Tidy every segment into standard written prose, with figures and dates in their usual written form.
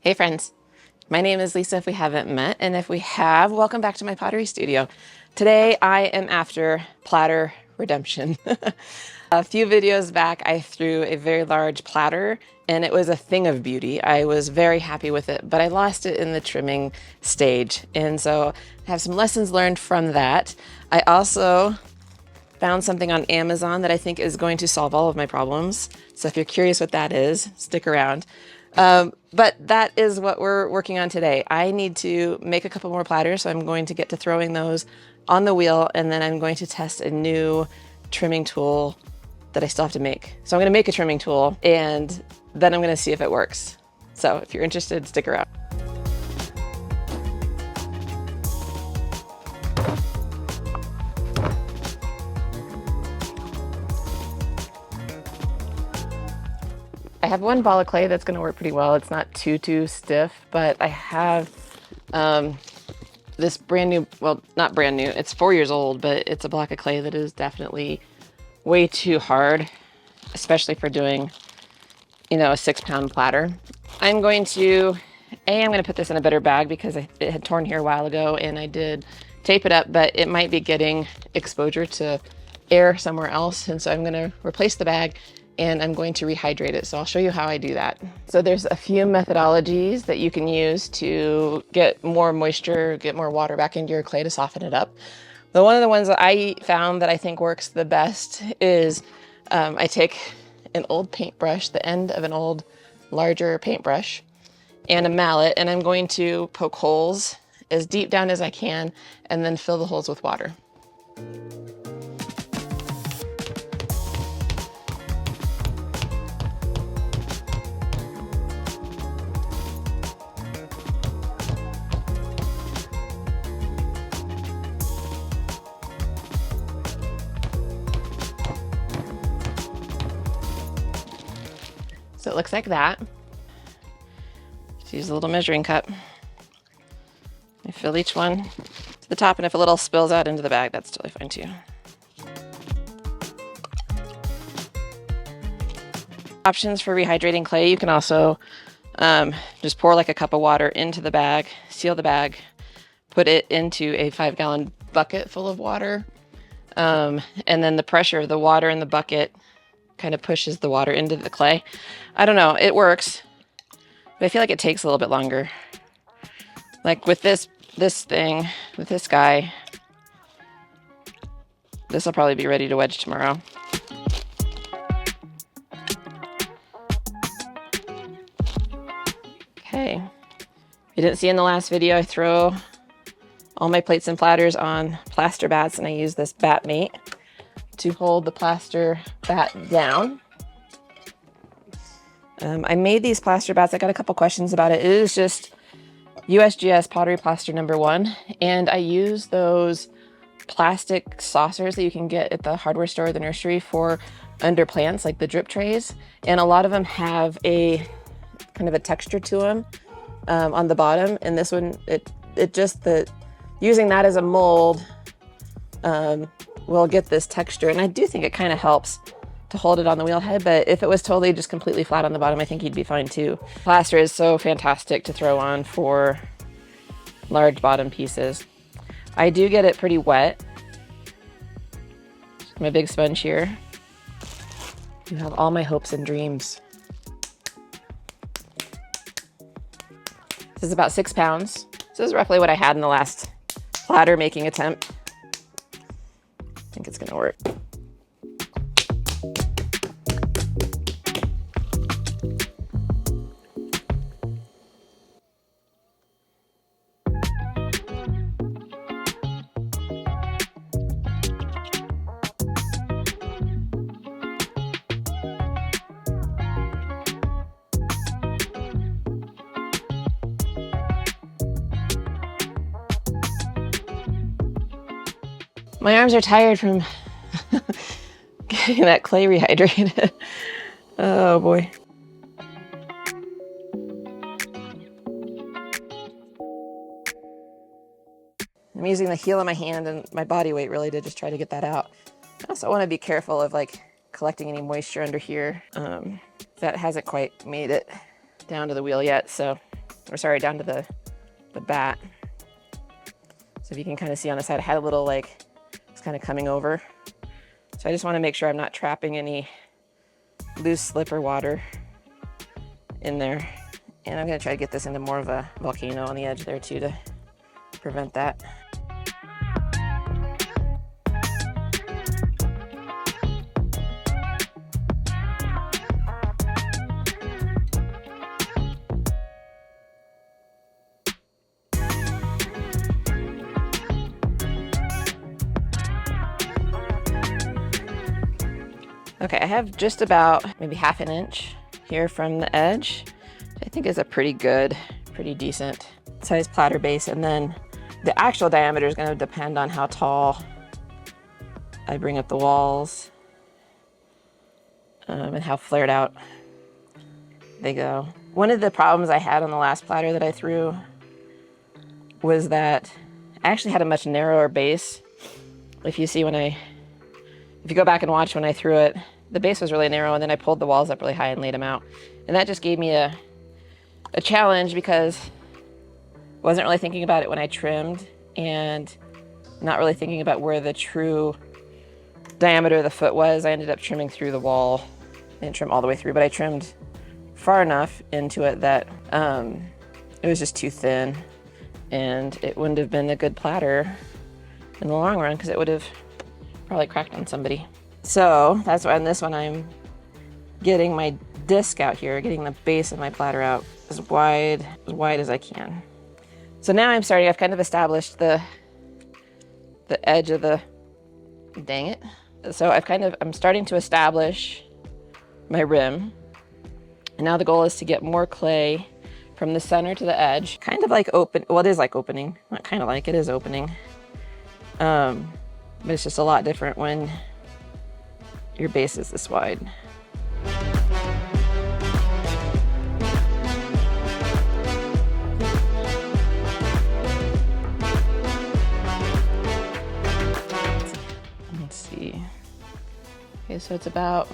Hey friends, my name is Lisa if we haven't met, and if we have, welcome back to my pottery studio. Today I am after platter redemption. A few videos back I threw a very large platter and it was a thing of beauty. I was very happy with it, but I lost it in the trimming stage. And so I have some lessons learned from that. I also found something on Amazon that I think is going to solve all of my problems. So if you're curious what that is, stick around. But that is what we're working on today. I need to make a couple more platters, so I'm going to get to throwing those on the wheel, and then I'm going to test a new trimming tool that I still have to make. So I'm going to make a trimming tool, and then I'm going to see if it works. So if you're interested, stick around. I have one ball of clay that's going to work pretty well. It's not too stiff, but I have this brand new, well, not brand new, it's 4 years old, but it's a block of clay that is definitely way too hard, especially for doing, a 6-pound platter. I'm going to put this in a better bag because it had torn here a while ago and I did tape it up, but it might be getting exposure to air somewhere else. And so I'm going to replace the bag and I'm going to rehydrate it. So I'll show you how I do that. So there's a few methodologies that you can use to get more moisture, get more water back into your clay to soften it up. But one of the ones that I found that I think works the best is I take an old paintbrush, the end of an old larger paintbrush, and a mallet, and I'm going to poke holes as deep down as I can and then fill the holes with water. So it looks like that. Just use a little measuring cup. I fill each one to the top, and if a little spills out into the bag, that's totally fine too. Options for rehydrating clay, you can also just pour like a cup of water into the bag, seal the bag, put it into a 5-gallon bucket full of water, and then the pressure of the water in the bucket kind of pushes the water into the clay. I don't know, it works, but I feel like it takes a little bit longer. Like with this thing, with this guy, this will probably be ready to wedge tomorrow. Okay, you didn't see in the last video, I throw all my plates and platters on plaster bats, and I use this bat mate to hold the plaster bat down. I made these plaster bats. I got a couple questions about it. It is just USGS pottery plaster #1, and I use those plastic saucers that you can get at the hardware store or the nursery for under plants, like the drip trays, and a lot of them have a kind of a texture to them on the bottom, and this one, using that as a mold will get this texture, and I do think it kind of helps to hold it on the wheel head, but if it was totally just completely flat on the bottom, I think you'd be fine too. Plaster is so fantastic to throw on for large bottom pieces. I do get it pretty wet. My big sponge here. You have all my hopes and dreams. This is about 6 pounds. This is roughly what I had in the last platter making attempt. I think it's gonna work. My arms are tired from getting that clay rehydrated. Oh boy. I'm using the heel of my hand and my body weight really to just try to get that out. I also want to be careful of like collecting any moisture under here. That hasn't quite made it down to the wheel yet, so or sorry, down to the bat. So if you can kind of see on the side, I had a little like, it's kind of coming over. So I just want to make sure I'm not trapping any loose slip or water in there. And I'm going to try to get this into more of a volcano on the edge there too to prevent that. Okay, I have just about maybe ½ an inch here from the edge. I think is a pretty good, pretty decent size platter base. And then the actual diameter is going to depend on how tall I bring up the walls and how flared out they go. One of the problems I had on the last platter that I threw was that I actually had a much narrower base. If you see if you go back and watch when I threw it, the base was really narrow, and then I pulled the walls up really high and laid them out. And that just gave me a challenge because I wasn't really thinking about it when I trimmed and not really thinking about where the true diameter of the foot was. I ended up trimming through the wall. I didn't trim all the way through, but I trimmed far enough into it that it was just too thin, and it wouldn't have been a good platter in the long run because it would have probably cracked on somebody. So that's why on this one I'm getting my disc out here, getting the base of my platter out as wide as I can. So now I've kind of established the edge of the, dang it. So I'm starting to establish my rim. And now the goal is to get more clay from the center to the edge. Kind of like it is like opening. Not kind of like, it is opening. But it's just a lot different when your base is this wide. Let's see. Okay, so it's a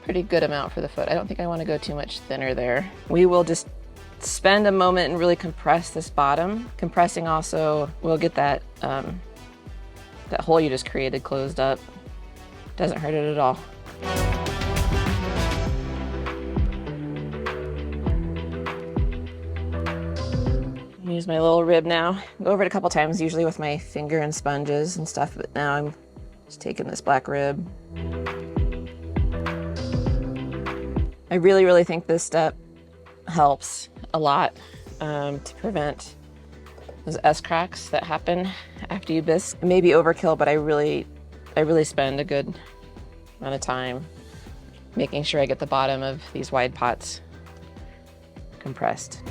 pretty good amount for the foot. I don't think I want to go too much thinner there. We will just spend a moment and really compress this bottom. Compressing also will get that that hole you just created closed up. Doesn't hurt it at all. Use my little rib now. Go over it a couple times, usually with my finger and sponges and stuff, but now I'm just taking this black rib. I really, really think this step helps a lot to prevent those S-cracks that happen after you bisque. It may be overkill, but I really spend a good amount of time making sure I get the bottom of these wide pots compressed.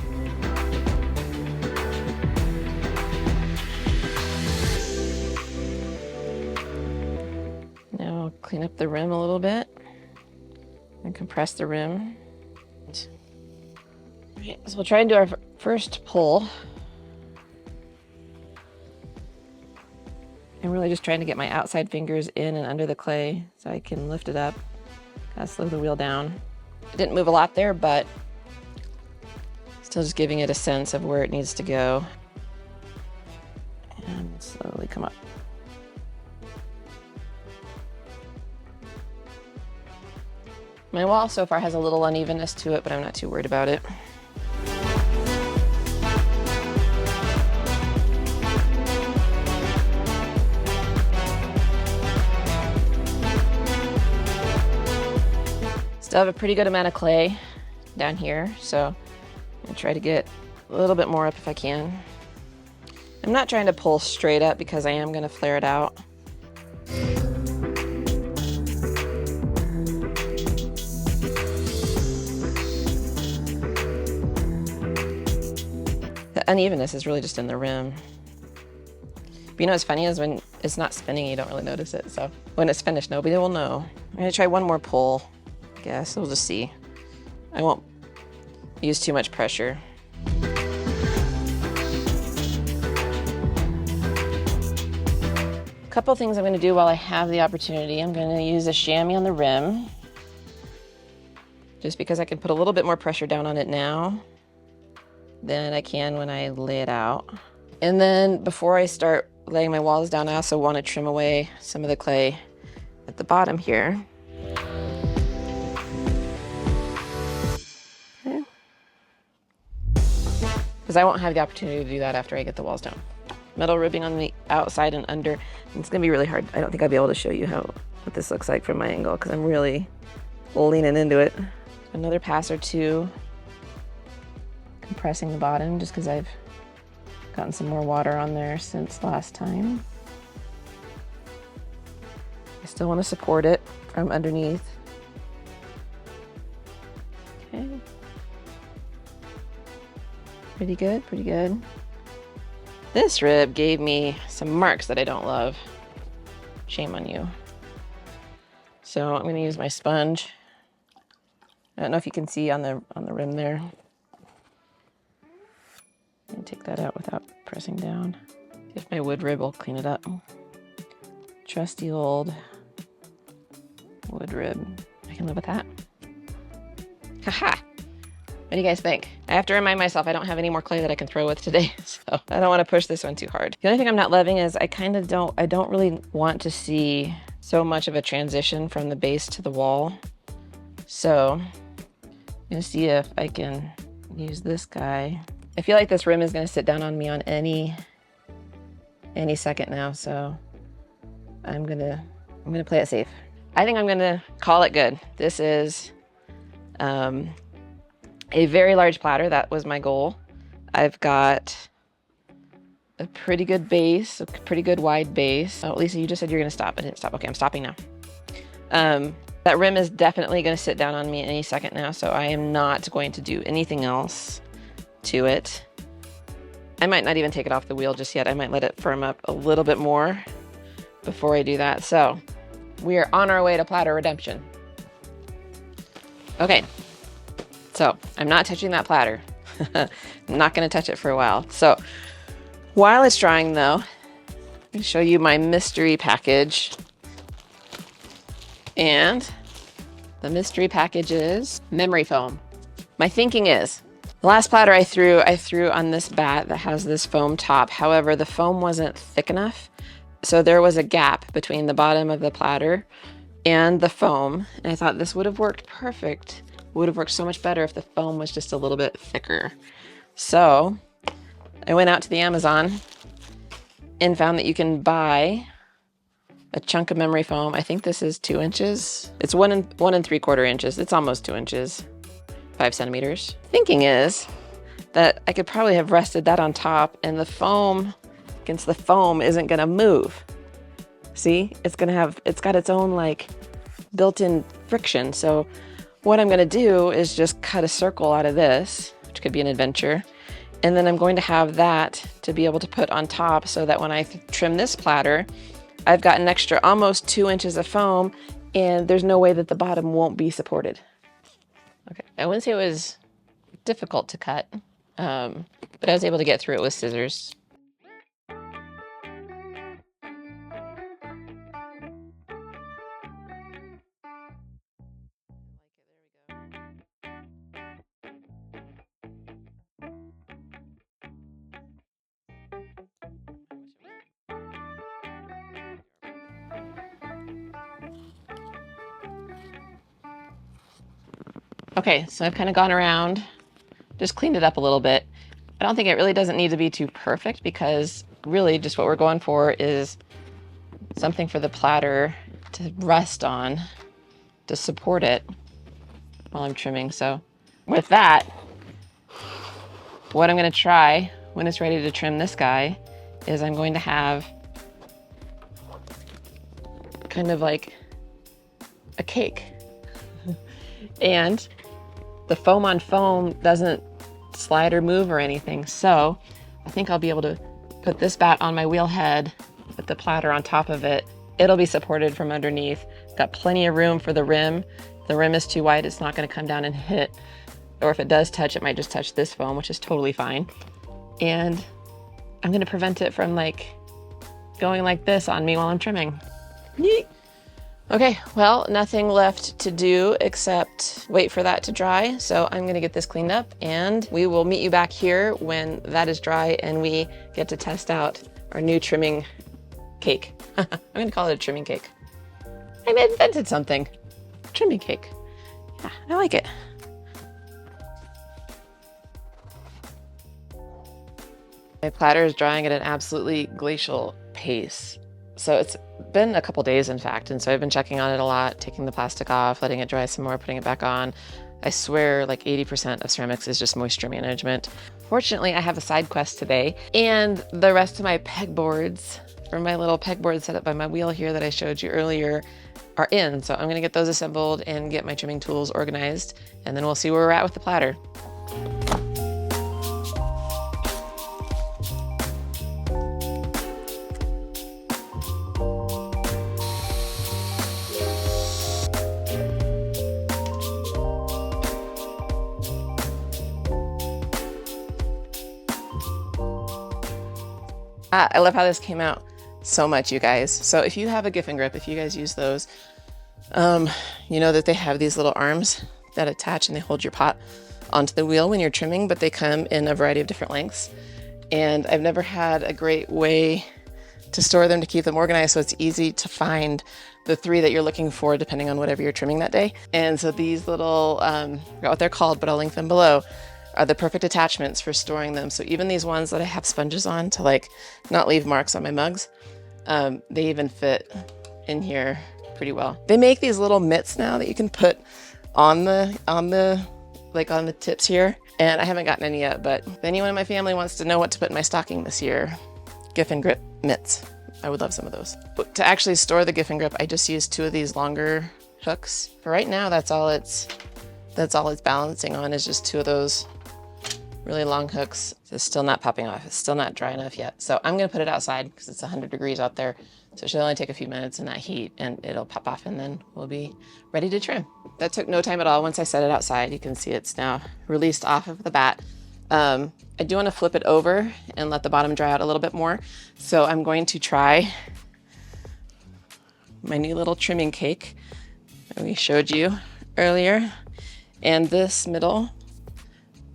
Now clean up the rim a little bit and compress the rim. Okay, so we'll try and do our first pull. I'm really just trying to get my outside fingers in and under the clay so I can lift it up. Gotta slow the wheel down. It didn't move a lot there, but still just giving it a sense of where it needs to go. And slowly come up. My wall so far has a little unevenness to it, but I'm not too worried about it. Still have a pretty good amount of clay down here, so I'm gonna try to get a little bit more up if I can. I'm not trying to pull straight up because I am gonna flare it out. The unevenness is really just in the rim. But you know what's funny is when it's not spinning, you don't really notice it. So when it's finished, nobody will know. I'm gonna try one more pull. I guess we'll just see. I won't use too much pressure. A couple things I'm going to do while I have the opportunity. I'm going to use a chamois on the rim, just because I can put a little bit more pressure down on it now. than I can when I lay it out. And then before I start laying my walls down, I also want to trim away some of the clay at the bottom here. Okay. Because I won't have the opportunity to do that after I get the walls down. Metal ribbing on the outside and under. And it's gonna be really hard. I don't think I'll be able to show you what this looks like from my angle because I'm really leaning into it. Another pass or two, compressing the bottom just because I've gotten some more water on there since last time. I still want to support it from underneath. Okay. Pretty good, pretty good. This rib gave me some marks that I don't love. Shame on you. So I'm gonna use my sponge. I don't know if you can see on the rim there. And take that out without pressing down. If my wood rib will clean it up. Trusty old wood rib. I can live with that. Haha! What do you guys think? I have to remind myself I don't have any more clay that I can throw with today, so I don't want to push this one too hard. The only thing I'm not loving is I don't really want to see so much of a transition from the base to the wall. So I'm gonna see if I can use this guy. I feel like this rim is gonna sit down on me on any second now, so I'm gonna play it safe. I think I'm gonna call it good. This is a very large platter. That was my goal. I've got a pretty good base, a pretty good wide base. Oh, Lisa, you just said you're gonna stop. I didn't stop. Okay, I'm stopping now. That rim is definitely gonna sit down on me any second now, so I am not going to do anything else to it. I might not even take it off the wheel just yet. I might let it firm up a little bit more before I do that. So we are on our way to platter redemption. Okay, so I'm not touching that platter. I'm not gonna touch it for a while. So while it's drying though, I'm gonna show you my mystery package. And the mystery package is memory foam. My thinking is, the last platter I threw on this bat that has this foam top. However, the foam wasn't thick enough. So there was a gap between the bottom of the platter and the foam. And I thought this would have worked perfect. Would have worked so much better if the foam was just a little bit thicker. So I went out to the Amazon and found that you can buy a chunk of memory foam. I think this is 2 inches. It's 1 3/4 inches. It's almost 2 inches, 5 centimeters. Thinking is that I could probably have rested that on top and the foam against the foam isn't gonna move. See, it's got its own like built-in friction. So what I'm gonna do is just cut a circle out of this, which could be an adventure. And then I'm going to have that to be able to put on top so that when I trim this platter, I've got an extra almost 2 inches of foam and there's no way that the bottom won't be supported. Okay, I wouldn't say it was difficult to cut, but I was able to get through it with scissors. Okay, so I've kind of gone around, just cleaned it up a little bit. I don't think it really doesn't need to be too perfect because really just what we're going for is something for the platter to rest on, to support it while I'm trimming. So with that, what I'm gonna try when it's ready to trim this guy is I'm going to have kind of like a cake. And the foam on foam doesn't slide or move or anything. So I think I'll be able to put this bat on my wheel head with the platter on top of it. It'll be supported from underneath. Got plenty of room for the rim. The rim is too wide, it's not gonna come down and hit. Or if it does touch, it might just touch this foam, which is totally fine. And I'm gonna prevent it from like going like this on me while I'm trimming. Yeet. Okay, well, nothing left to do except wait for that to dry. So I'm gonna get this cleaned up and we will meet you back here when that is dry and we get to test out our new trimming cake. I'm gonna call it a trimming cake. I invented something. Trimming cake. Yeah, I like it. My platter is drying at an absolutely glacial pace. So it's been a couple days, in fact, and so I've been checking on it a lot, taking the plastic off, letting it dry some more, putting it back on. I swear like 80% of ceramics is just moisture management. Fortunately, I have a side quest today, and the rest of my pegboards from my little pegboard set up by my wheel here that I showed you earlier are in. So I'm gonna get those assembled and get my trimming tools organized, and then we'll see where we're at with the platter. I love how this came out so much, you guys. So if you have a Giffen grip, if you guys use those, you know that they have these little arms that attach and they hold your pot onto the wheel when you're trimming, but they come in a variety of different lengths. And I've never had a great way to store them, to keep them organized, so it's easy to find the 3 that you're looking for depending on whatever you're trimming that day. And so these little, I forgot what they're called, but I'll link them below, are the perfect attachments for storing them. So even these ones that I have sponges on to like not leave marks on my mugs, they even fit in here pretty well. They make these little mitts now that you can put on the tips here, and I haven't gotten any yet, but if anyone in my family wants to know what to put in my stocking this year, Giffen grip mitts. I would love some of those. But to actually store the Giffen grip, I just use 2 of these longer hooks. For right now, that's all it's balancing on, is just 2 of those really long hooks. It's still not popping off. It's still not dry enough yet. So I'm gonna put it outside because it's 100 degrees out there. So it should only take a few minutes in that heat and it'll pop off and then we'll be ready to trim. That took no time at all. Once I set it outside, you can see it's now released off of the bat. I do want to flip it over and let the bottom dry out a little bit more. So I'm going to try my new little trimming cake that we showed you earlier. And this middle,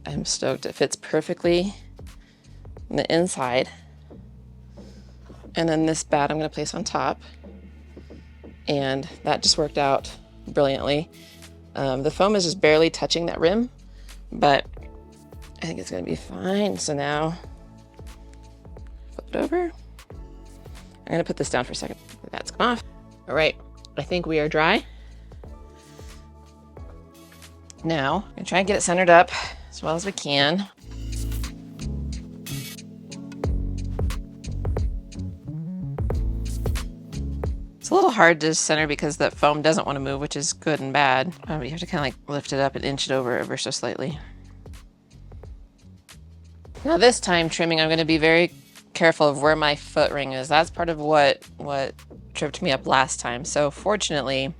I'm stoked. It fits perfectly in the inside. And then this bat I'm going to place on top. And that just worked out brilliantly. The foam is just barely touching that rim, but I think it's going to be fine. So now flip it over. I'm going to put this down for a second. That's come off. All right. I think we are dry. Now I'm going to try and get it centered up as well as we can. It's a little hard to center because the foam doesn't want to move, which is good and bad. You have to kind of like lift it up and inch it over ever so slightly. Now this time trimming, I'm going to be very careful of where my foot ring is. That's part of what tripped me up last time. So fortunately,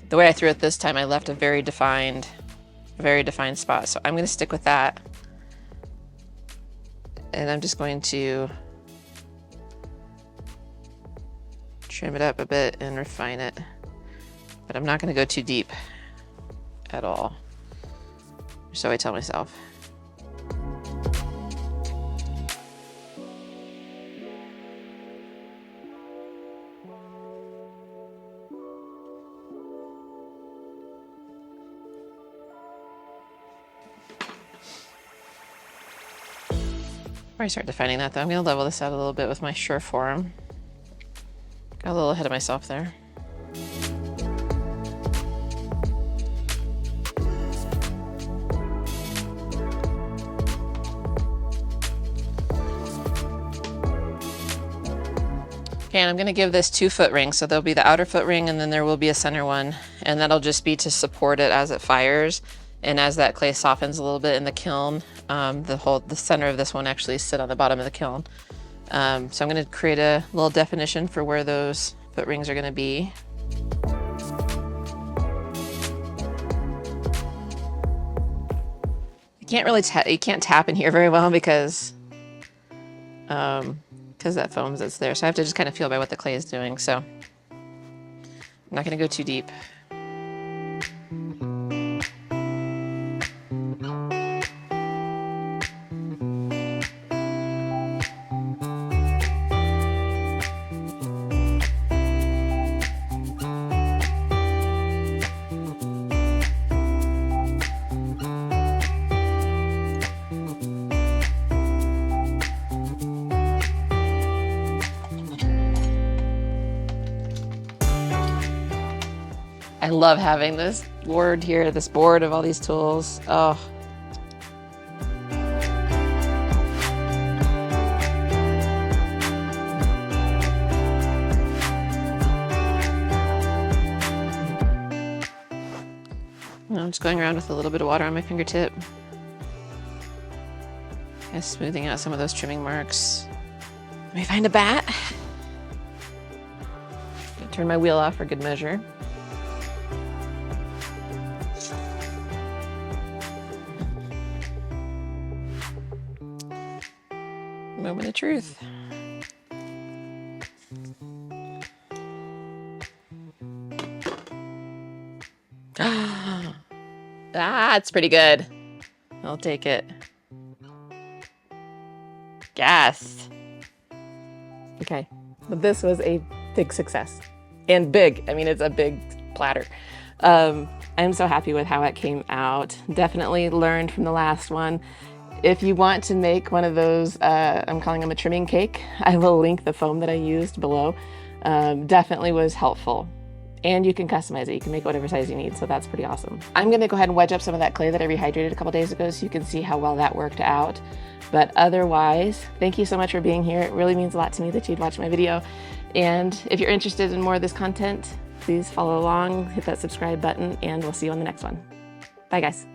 the way I threw it this time, I left a very defined spot. So I'm going to stick with that. And I'm just going to trim it up a bit and refine it. But I'm not going to go too deep at all. So I tell myself. Before I start defining that though, I'm going to level this out a little bit with my Sureform. Got a little ahead of myself there. Okay, and I'm going to give this 2 foot rings. So there'll be the outer foot ring and then there will be a center one. And that'll just be to support it as it fires. And as that clay softens a little bit in the kiln, the center of this one actually sit on the bottom of the kiln. So I'm going to create a little definition for where those foot rings are going to be. You can't tap in here very well because that foam that's there. So I have to just kind of feel by what the clay is doing. So I'm not gonna go too deep. I love having this board here, this board of all these tools. Oh. I'm just going around with a little bit of water on my fingertip. Just smoothing out some of those trimming marks. Let me find a bat. Turn my wheel off for good measure. Moment of truth. Ah, it's pretty good. I'll take it. Yes. Okay, but this was a big success. And big, I mean, it's a big platter. I'm so happy with how it came out. Definitely learned from the last one. If you want to make one of those, I'm calling them a trimming cake, I will link the foam that I used below. Definitely was helpful. And you can customize it. You can make whatever size you need, so that's pretty awesome. I'm gonna go ahead and wedge up some of that clay that I rehydrated a couple days ago so you can see how well that worked out. But otherwise, thank you so much for being here. It really means a lot to me that you'd watch my video. And if you're interested in more of this content, please follow along, hit that subscribe button, and we'll see you on the next one. Bye, guys.